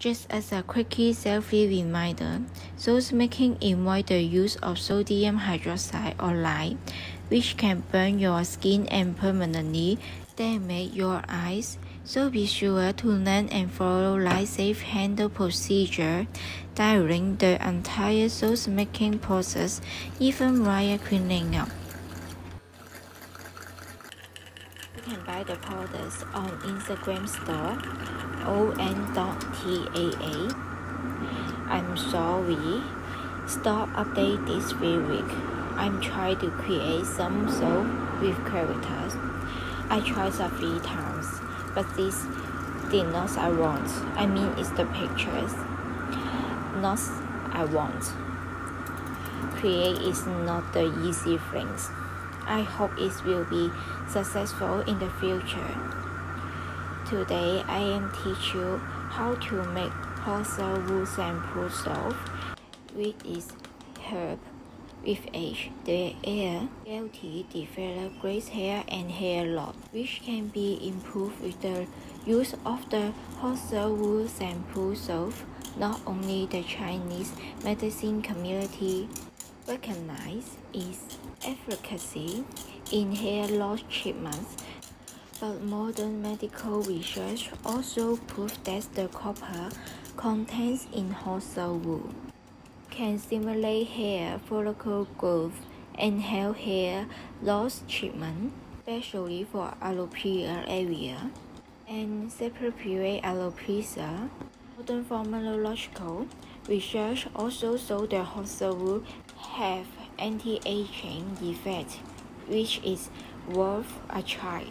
Just as a quickie selfie reminder, those making avoid the use of sodium hydroxide or lye, which can burn your skin and permanently damage your eyes. So be sure to learn and follow lye-safe handle procedure during the entire sauce making process, even while cleaning up. You can buy the products on Instagram store on.taa. I'm sorry, store update this week. I'm trying to create some soap with characters. I tried a few times, but this did not I want. I mean, it's the pictures. Not I want. Create is not the easy things. I hope it will be successful in the future. Today, I am teach you how to make He Shou Wu shampoo soap, which is herb. With age, the air healthy develop gray hair and hair loss, which can be improved with the use of the He Shou Wu shampoo soap. Not only the Chinese medicine community recognize its efficacy in hair loss treatments, but modern medical research also proves that the copper contains in He Shou Wu can stimulate hair follicle growth and help hair loss treatment, especially for alopecia area and seborrheic alopecia. Modern pharmacological research also shows that He Shou Wu have anti-aging effect, which is worth a try.